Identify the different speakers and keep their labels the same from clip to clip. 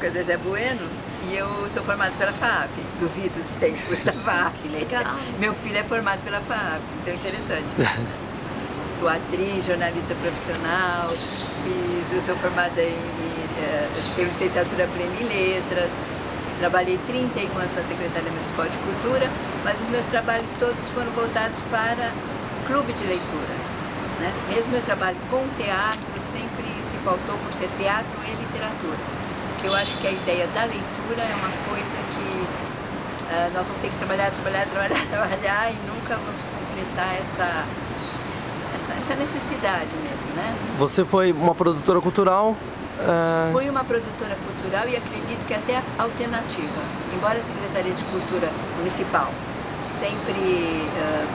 Speaker 1: com a Zezé Bueno e eu sou formada pela FAAP, dos idos tempos da FAAP.
Speaker 2: Que legal.
Speaker 1: Meu filho é formado pela FAAP, então é interessante. Sou atriz, jornalista profissional, eu sou formada tenho licenciatura plena em letras, trabalhei 31 anos na Secretaria Municipal de Cultura, mas os meus trabalhos todos foram voltados para clube de leitura, né? Mesmo meu trabalho com teatro sempre se pautou por ser teatro e literatura, que eu acho que a ideia da leitura é uma coisa que nós vamos ter que trabalhar e nunca vamos completar essa necessidade mesmo, né?
Speaker 3: Você foi uma produtora cultural?
Speaker 1: Fui uma produtora cultural e acredito que até alternativa. Embora a Secretaria de Cultura Municipal sempre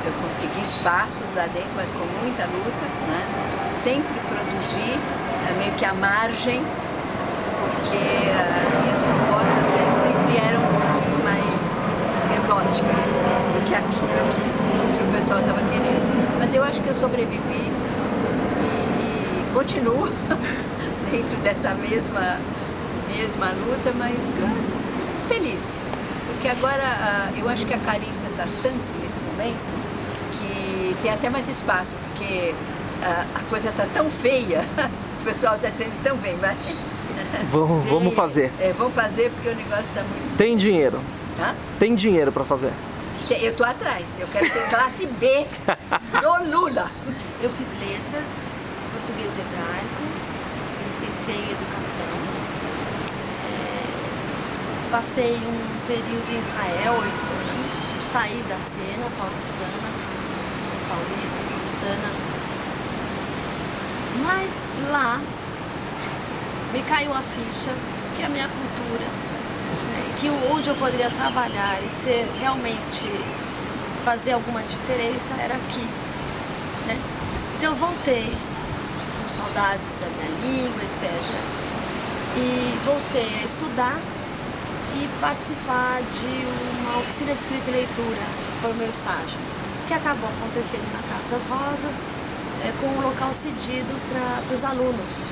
Speaker 1: eu consegui espaços lá dentro, mas com muita luta, né? Sempre produzi meio que à margem, porque as minhas propostas sempre eram um pouquinho mais exóticas do que aquilo que o pessoal estava querendo. Mas eu acho que eu sobrevivi e continuo dentro dessa mesma luta, mas feliz. Porque agora eu acho que a carência está tanto nesse momento que tem até mais espaço, porque a coisa está tão feia, o pessoal está dizendo, então vem, vai.
Speaker 3: Vamos fazer.
Speaker 1: Vamos fazer porque o negócio está muito sério.
Speaker 3: Tem dinheiro?
Speaker 1: Hã?
Speaker 3: Tem dinheiro para fazer?
Speaker 1: Eu tô atrás, eu quero ser classe B do Lula.
Speaker 2: Eu fiz letras, português e hebraico, licenciei em educação. Passei um período em Israel, 8 anos, saí da cena paulista, mas lá me caiu a ficha que a minha cultura, que onde eu poderia trabalhar e ser realmente fazer alguma diferença era aqui, né? Então eu voltei com saudades da minha língua, etc. E voltei a estudar e participar de uma oficina de escrita e leitura, foi o meu estágio, que acabou acontecendo na Casa das Rosas, com um local cedido para os alunos.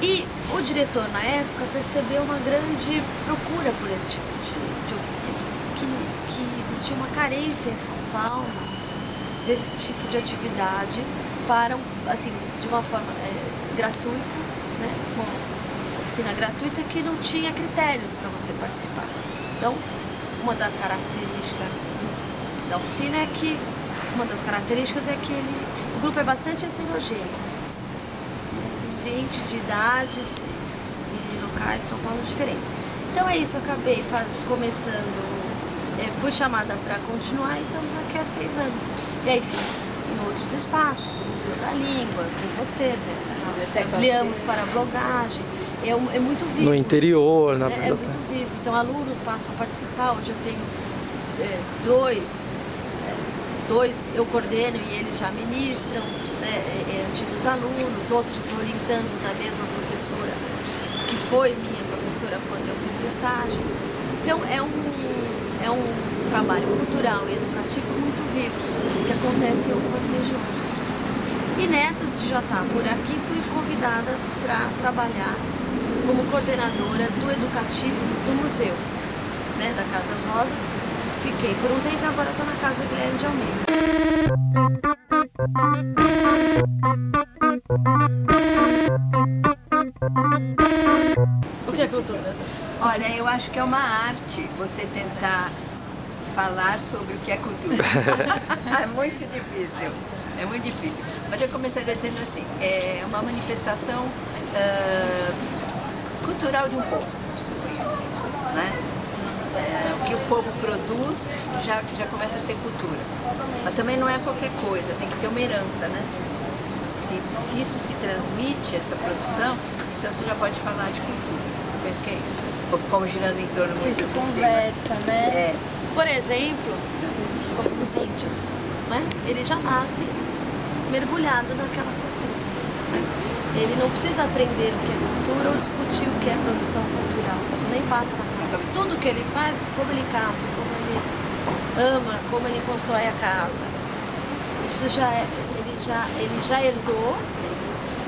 Speaker 2: E o diretor, na época, percebeu uma grande procura por esse tipo de oficina, que existia uma carência em São Paulo desse tipo de atividade para, assim, de uma forma gratuita, né? Uma oficina gratuita que não tinha critérios para você participar. Então, uma das características da oficina é que o grupo é bastante heterogêneo. Gente de idades e locais de São Paulo diferentes. Então é isso, eu acabei fui chamada para continuar e estamos aqui há 6 anos. E aí fiz em outros espaços, como o Museu da Língua, com vocês, ampliamos para a blogagem, é muito vivo.
Speaker 3: No interior, na
Speaker 1: É muito vivo, então alunos passam a participar, hoje eu tenho dois eu coordeno e eles já ministram, antigos alunos, outros orientandos da mesma professora, que foi minha professora quando eu fiz o estágio. Então é um trabalho cultural e educativo muito vivo, que acontece em algumas regiões. E nessas de já estar por aqui, fui convidada para trabalhar como coordenadora do educativo do museu, né, da Casa das Rosas. Fiquei por um tempo e agora estou na Casa Guilherme de Almeida. O que é cultura? Olha, eu acho que é uma arte você tentar falar sobre o que é cultura. É muito difícil, é muito difícil. Mas eu começaria dizendo assim, é uma manifestação cultural de um povo, né? O que o povo produz já começa a ser cultura. Mas também não é qualquer coisa, tem que ter uma herança, né? Se isso se transmite, essa produção, então você já pode falar de cultura. Eu penso que é isso. Ou ficamos girando em torno muito
Speaker 2: isso conversa, né? Por exemplo, como os índios, né? Ele já nasce mergulhado naquela cultura, né? Ele não precisa aprender o que é cultura ou discutir o que é produção cultural. Isso nem passa na cabeça. Tudo que ele faz, como ele caça, como ele ama, como ele constrói a casa, isso ele já herdou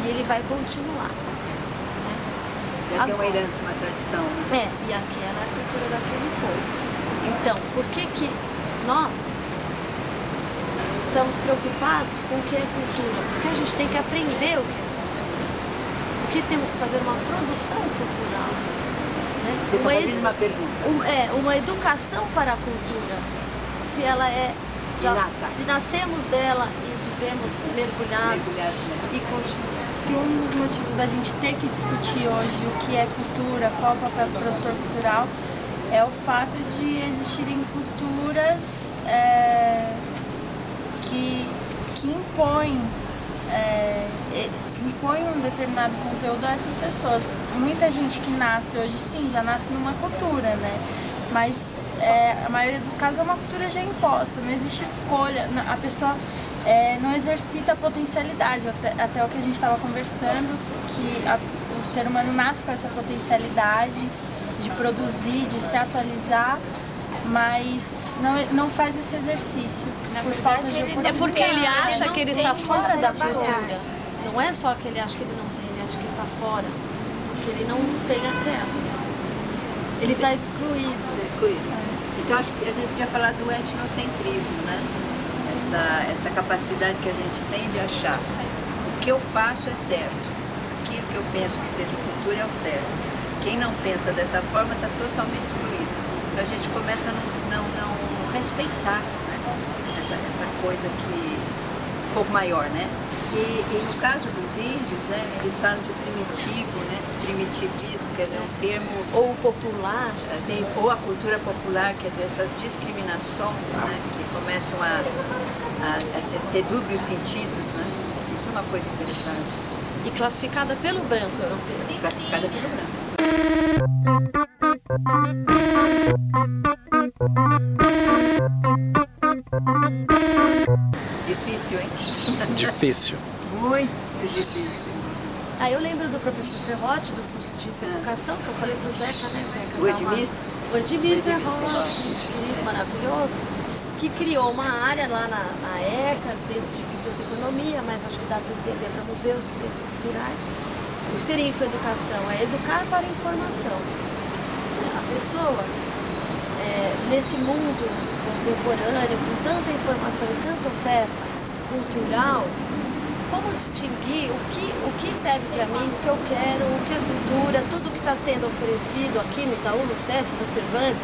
Speaker 2: e ele vai continuar, né?
Speaker 1: Já tem uma
Speaker 2: Agora.
Speaker 1: herança, uma tradição, né?
Speaker 2: E aquela é a cultura daquele povo. Então, por que que nós estamos preocupados com o que é cultura? Porque a gente tem que aprender o que é cultura. Porque temos que fazer uma produção cultural. Né?
Speaker 1: Você está fazendo uma pergunta.
Speaker 2: Uma educação para a cultura. Se ela é... se nascemos dela e vivemos mergulhados e continuamos.
Speaker 4: Que um dos motivos da gente ter que discutir hoje o que é cultura, qual é o papel do produtor cultural, é o fato de existirem culturas que impõem um determinado conteúdo a essas pessoas. Muita gente que nasce hoje, sim, já nasce numa cultura, né? Mas a maioria dos casos é uma cultura já imposta, não existe escolha, a pessoa não exercita a potencialidade, até o que a gente estava conversando, que o ser humano nasce com essa potencialidade de produzir, de se atualizar, mas não faz esse exercício. Por falta de oportunidade.
Speaker 2: É porque ele acha que ele está fora da cultura. Não é só que ele acha que ele não tem, ele acha que ele está fora, porque ele não tem aquela. Ele está excluído.
Speaker 1: Então acho que a gente podia falar do etnocentrismo, né? Essa capacidade que a gente tem de achar o que eu faço é certo, aquilo que eu penso que seja cultura é o certo. Quem não pensa dessa forma está totalmente excluído. Então a gente começa a não respeitar, né? essa coisa que um pouco maior, né? E no caso dos índios, né, eles falam de primitivo, né, primitivismo, quer dizer, um termo...
Speaker 2: Ou popular.
Speaker 1: Ou a cultura popular, quer dizer, essas discriminações, né, que começam a ter dúbios sentidos, né? Isso é uma coisa interessante.
Speaker 2: E classificada pelo branco europeu.
Speaker 1: Classificada pelo branco. Difícil, hein?
Speaker 3: Difícil.
Speaker 1: Muito difícil.
Speaker 2: Eu lembro do professor Perrotti, do curso de Educação, que eu falei pro Zeca, né, Zeca?
Speaker 1: O Edmir?
Speaker 2: O Edmir Perrotti, querido, maravilhoso, que criou uma área lá na ECA, dentro de biblioteconomia, mas acho que dá para estender para museus e centros culturais. O que seria infoeducação? É educar para a informação. A pessoa, nesse mundo contemporâneo, com tanta informação e tanta oferta cultural, como distinguir o que serve para mim, o que eu quero, o que é cultura, tudo que está sendo oferecido aqui no Itaú, no Sesc, no Cervantes,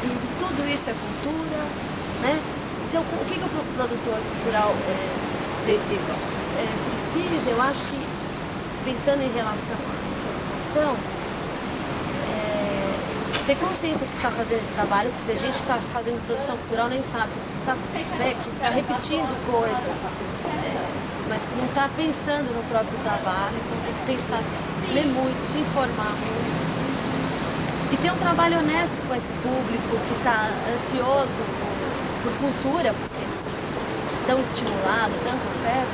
Speaker 2: e tudo isso é cultura, né? Então, o que o produtor cultural
Speaker 1: precisa?
Speaker 2: Precisa, eu acho que, pensando em relação à informação, ter consciência que está fazendo esse trabalho, porque tem gente que está fazendo produção cultural nem sabe, que está repetindo coisas, mas não está pensando no próprio trabalho, então tem que pensar, ler muito, se informar muito. E ter um trabalho honesto com esse público que está ansioso por cultura, porque tão estimulado, tanta oferta,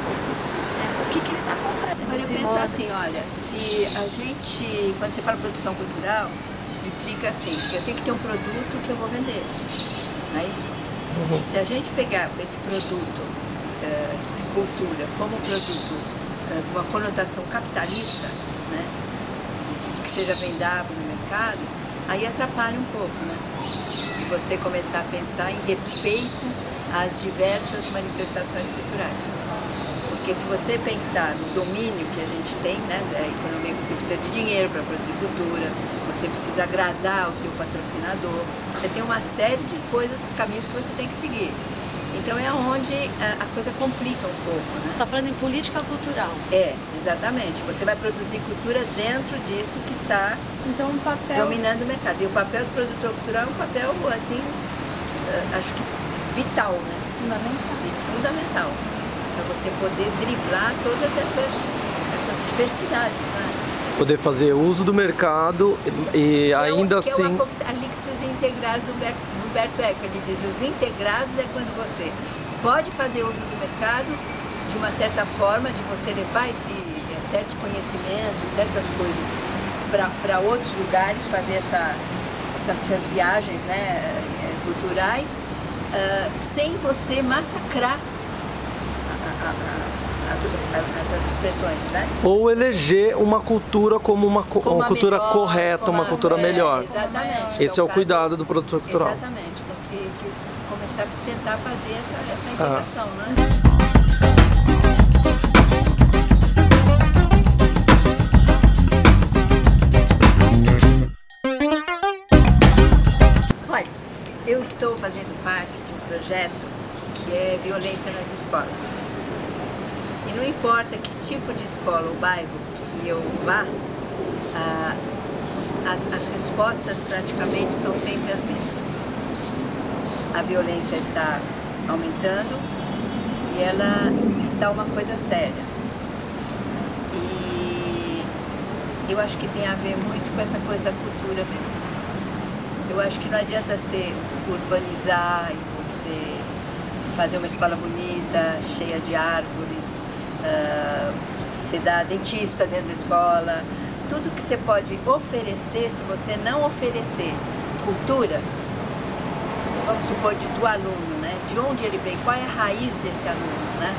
Speaker 2: o que ele está comprando.
Speaker 1: Agora eu penso assim, olha, se a gente, quando você fala produção cultural, implica assim, que eu tenho que ter um produto que eu vou vender, não é isso?
Speaker 3: Uhum.
Speaker 1: Se a gente pegar esse produto, cultura, como produto com uma conotação capitalista, né, de que seja vendável no mercado, aí atrapalha um pouco, né? De você começar a pensar em respeito às diversas manifestações culturais. Porque se você pensar no domínio que a gente tem, né, da economia, você precisa de dinheiro para produzir cultura, você precisa agradar o teu patrocinador, você tem uma série de coisas, caminhos que você tem que seguir. Então é onde a coisa complica um pouco, né?
Speaker 2: Você está falando em política cultural.
Speaker 1: Exatamente. Você vai produzir cultura dentro disso que está dominando o mercado. E o papel do produtor cultural é um papel, assim, acho que vital, né? Fundamental. Para você poder driblar todas essas diversidades, né?
Speaker 3: Poder fazer uso do mercado e ainda assim...
Speaker 1: Que é o apocaliptos integrados do Humberto Eco. Ele diz, os integrados é quando você pode fazer uso do mercado de uma certa forma, de você levar certos conhecimentos, certas coisas para outros lugares, fazer essas viagens, né, culturais, sem você massacrar as expressões, né?
Speaker 3: Ou eleger uma cultura como uma cultura
Speaker 1: melhor,
Speaker 3: correta, uma cultura melhor.
Speaker 1: Exatamente.
Speaker 3: Esse é o cuidado do produtor cultural.
Speaker 1: Exatamente. Tem que começar a tentar fazer essa integração, né? Olha, eu estou fazendo parte de um projeto que é violência nas escolas. E não importa que tipo de escola ou bairro que eu vá, as respostas praticamente são sempre as mesmas. A violência está aumentando e ela está uma coisa séria. E eu acho que tem a ver muito com essa coisa da cultura mesmo. Eu acho que não adianta você urbanizar e você fazer uma escola bonita, cheia de árvores, você dá dentista dentro da escola. Tudo que você pode oferecer, se você não oferecer cultura, vamos supor, do aluno, né? De onde ele vem, qual é a raiz desse aluno, né?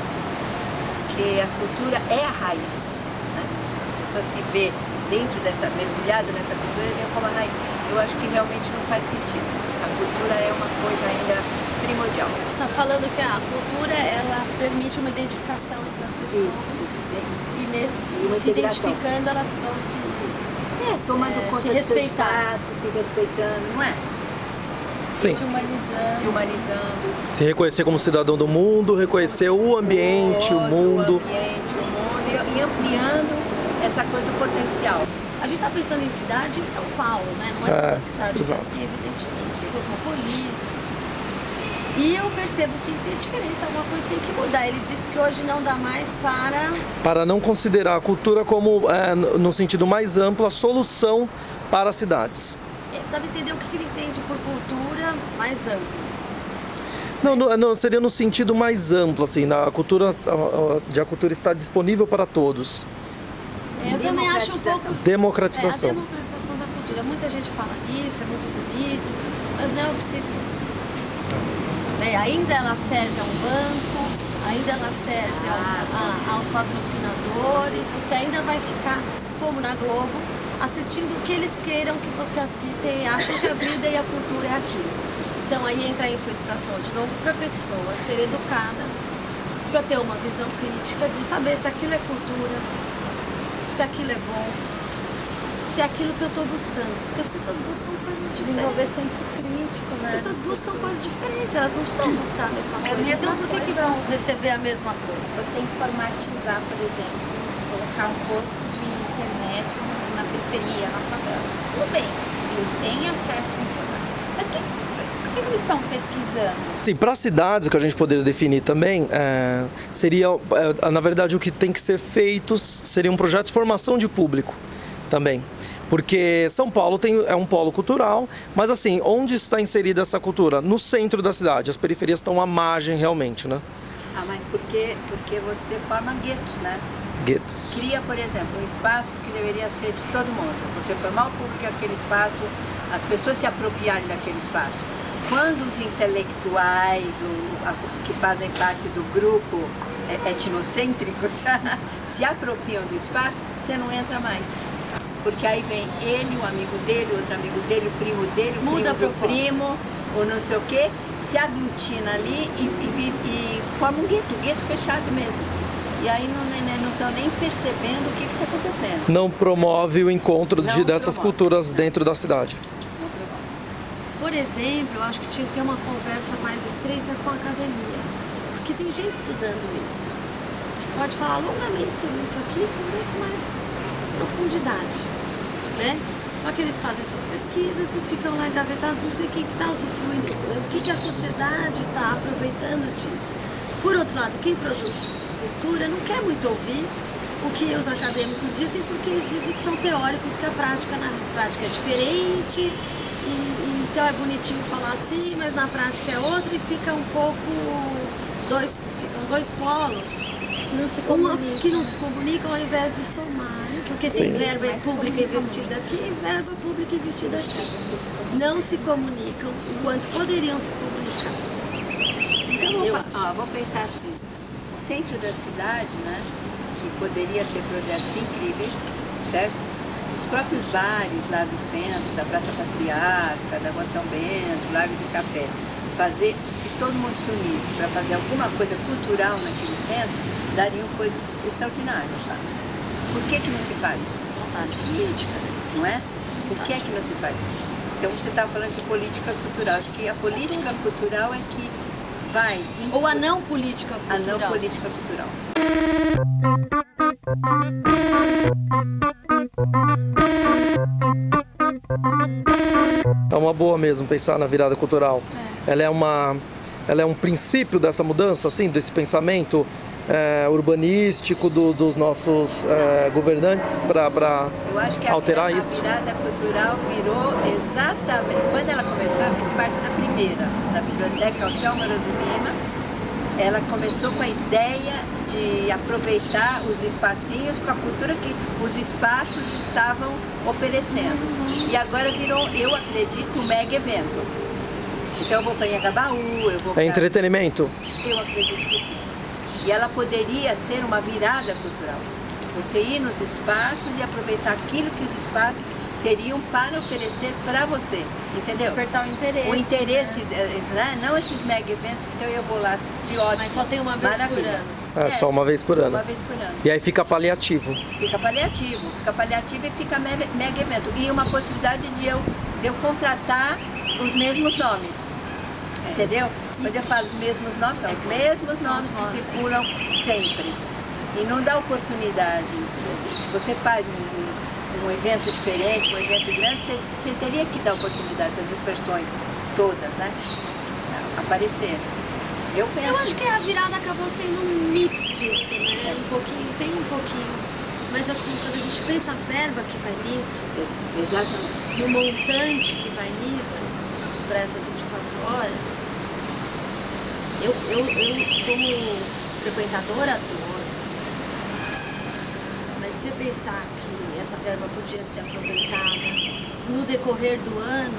Speaker 1: Porque a cultura é a raiz, né? A pessoa se vê dentro dessa, mergulhada nessa cultura, ele é como a raiz. Eu acho que realmente não faz sentido. A cultura é uma coisa ainda primordial.
Speaker 2: Você está falando que a cultura, ela permite uma identificação entre as pessoas.
Speaker 1: Isso.
Speaker 2: E se identificando, elas vão
Speaker 1: tomando conta
Speaker 2: se
Speaker 1: do seu
Speaker 2: respeitar.
Speaker 1: espaço, se respeitando, não é?
Speaker 3: Sim.
Speaker 1: Se humanizando.
Speaker 3: Se reconhecer como cidadão do mundo, reconhecer o ambiente, o mundo.
Speaker 1: E ampliando essa coisa do potencial.
Speaker 2: A gente está pensando em cidade em São Paulo, né? Não é toda a cidade que é assim, evidentemente, cosmopolita. E eu percebo sim que tem diferença, alguma coisa tem que mudar. Ele disse que hoje não dá mais
Speaker 3: para não considerar a cultura como, no sentido mais amplo, a solução para as cidades.
Speaker 2: Precisava entender o que ele entende por cultura mais amplo.
Speaker 3: Não, seria no sentido mais amplo, assim, a cultura está disponível para todos.
Speaker 2: Eu também acho um pouco...
Speaker 3: Democratização.
Speaker 2: A democratização da cultura. Muita gente fala isso, é muito bonito, mas não é o que se vê. Ainda ela serve a um banco, ainda ela serve aos patrocinadores, você ainda vai ficar, como na Globo, assistindo o que eles queiram que você assista e acham que a vida e a cultura é aquilo. Então aí entra a infoeducação de novo para a pessoa ser educada, para ter uma visão crítica de saber se aquilo é cultura, se aquilo é bom, se é aquilo que eu estou buscando. Porque as pessoas buscam coisas diferentes.
Speaker 4: Desenvolver senso crítico, né?
Speaker 2: As pessoas buscam coisas diferentes, elas não precisam buscar a mesma coisa. Então por que vão receber a mesma coisa?
Speaker 5: Você informatizar, por exemplo, colocar um posto de internet na periferia, na favela. Tudo bem, eles têm acesso à informação. Mas por que eles estão pesquisando?
Speaker 3: Para as cidades, o que a gente poderia definir também seria, na verdade, o que tem que ser feito seria um projeto de formação de público também. Porque São Paulo é um polo cultural, mas assim, onde está inserida essa cultura? No centro da cidade, as periferias estão à margem realmente, né?
Speaker 1: Mas porque você forma guetos, né?
Speaker 3: Guetos.
Speaker 1: Cria, por exemplo, um espaço que deveria ser de todo mundo. Você formar o público naquele espaço, as pessoas se apropriarem daquele espaço. Quando os intelectuais, os que fazem parte do grupo etnocêntricos, se apropriam do espaço, você não entra mais. Porque aí vem ele, o amigo dele, outro amigo dele, o primo dele, o
Speaker 2: muda
Speaker 1: primo do primo, ou não sei o quê, se aglutina ali e forma um gueto fechado mesmo. E aí não estão nem percebendo o que está acontecendo.
Speaker 3: Não promove o encontro dessas culturas dentro da cidade.
Speaker 2: Por exemplo, eu acho que tinha que ter uma conversa mais estreita com a academia. Porque tem gente estudando isso. Pode falar longamente sobre isso aqui com muito mais profundidade, né? Só que eles fazem suas pesquisas e ficam lá engavetados, não sei quem está usufruindo, o que a sociedade está aproveitando disso. Por outro lado, quem produz cultura não quer muito ouvir o que os acadêmicos dizem, porque eles dizem que são teóricos, que a prática é diferente, então é bonitinho falar assim, mas na prática é outra, e fica um pouco ficam dois polos que não se comunicam ao invés de somarem, porque tem verba pública investida aqui e verba pública investida aqui. Não se comunicam o quanto poderiam se comunicar.
Speaker 1: Então, vou pensar assim, centro da cidade, né, que poderia ter projetos incríveis, certo? Os próprios bares lá do centro, da Praça Patriarca, da Rua São Bento, Largo do Café, se todo mundo se unisse para fazer alguma coisa cultural naquele centro, dariam coisas extraordinárias lá. Por que não se faz?
Speaker 2: Vontade política, né?
Speaker 1: Não é? Por que não se faz? Então você está falando de política cultural. Acho que a política cultural é que vai...
Speaker 2: Ou a não política cultural.
Speaker 1: A não política cultural.
Speaker 3: É uma boa mesmo pensar na virada cultural. Ela é um princípio dessa mudança, assim, desse pensamento urbanístico dos nossos governantes para alterar isso.
Speaker 1: Eu acho que a virada cultural virou exatamente... Quando ela começou, eu fiz parte da primeira, da Biblioteca Alceu Moroso Lima. Ela começou com a ideia de aproveitar os espacinhos com a cultura que os espaços estavam oferecendo. E agora virou, eu acredito, um mega evento. Então eu vou para Anhangabaú, eu vou para...
Speaker 3: É entretenimento?
Speaker 1: Eu acredito que sim. E ela poderia ser uma virada cultural. Você ir nos espaços e aproveitar aquilo que os espaços teriam para oferecer para você, entendeu?
Speaker 4: Despertar o interesse.
Speaker 1: O interesse, né? Não esses mega eventos que então eu vou lá assistir, ótimo.
Speaker 2: Mas só tem uma vez por ano.
Speaker 3: Só uma vez por ano.
Speaker 1: Uma vez por ano.
Speaker 3: E aí fica paliativo.
Speaker 1: Fica paliativo e fica mega evento. E uma possibilidade de eu contratar os mesmos nomes, entendeu? Quando eu falo os mesmos nomes, são os mesmos nomes que circulam sempre. E não dá oportunidade. Se você faz um evento diferente, um evento grande, você teria que dar oportunidade para as expressões todas, né? Aparecer. Eu
Speaker 2: acho que a virada acabou sendo um mix disso, né? Um pouquinho, tem um pouquinho. Mas assim, quando a gente pensa a verba que vai nisso,
Speaker 1: exatamente,
Speaker 2: e o montante que vai nisso, para essas 24 horas, eu como frequentadora adoro. Mas se pensar que essa verba podia ser aproveitada no decorrer do ano,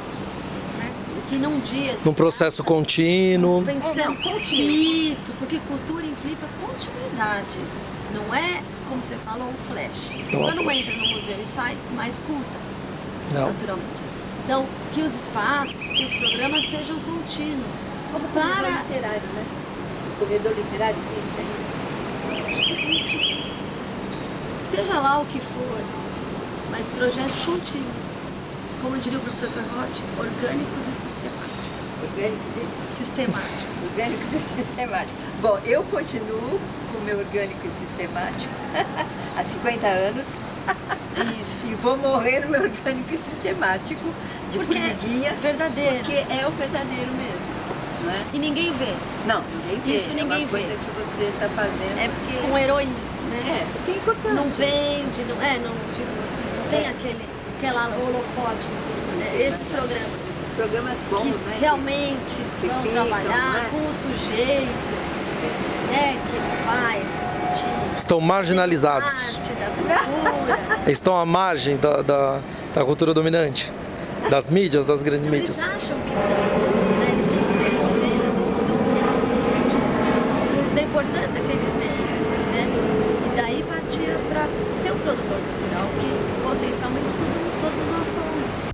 Speaker 2: né? Que num dia...
Speaker 3: Num processo contínuo.
Speaker 2: Pensando isso, porque cultura implica continuidade. Não é, como você falou, um flash. Você não entra no museu e sai mais culta, naturalmente. Então, que os espaços, que os programas sejam contínuos.
Speaker 1: Como o corredor literário, né? O corredor literário existe.
Speaker 2: Acho que existe sim. Seja lá o que for, mas projetos contínuos. Como diria o professor Perrotti, orgânicos e sistemáticos.
Speaker 1: Orgânicos e
Speaker 2: sistemáticos.
Speaker 1: Orgânicos e sistemáticos. Bom, eu continuo com o meu orgânico e sistemático há 50 anos. Isso, e vou morrer no meu orgânico e sistemático de formiguinha.
Speaker 2: Verdadeiro.
Speaker 1: Porque é o verdadeiro mesmo. Não é?
Speaker 2: E ninguém vê.
Speaker 1: Não, ninguém vê.
Speaker 2: Isso ninguém
Speaker 1: é uma coisa
Speaker 2: vê.
Speaker 1: que você está fazendo.
Speaker 2: É
Speaker 1: porque...
Speaker 2: com heroísmo, né?
Speaker 1: Porque é importante.
Speaker 2: Não vende, não tem aquela holofote em cima, né? Esses
Speaker 1: programas bons,
Speaker 2: que
Speaker 1: né?
Speaker 2: realmente vão trabalhar,
Speaker 1: né?
Speaker 2: com o sujeito, né? Que ele vai se sentir.
Speaker 3: Estão marginalizados.
Speaker 2: Parte da cultura.
Speaker 3: Estão à margem da cultura dominante, das mídias, das grandes
Speaker 2: Então,
Speaker 3: mídias.
Speaker 2: eles acham que estão, né? Eles têm que ter consciência da importância que eles têm, né? E daí partir para ser um produtor cultural, que potencialmente todos nós somos.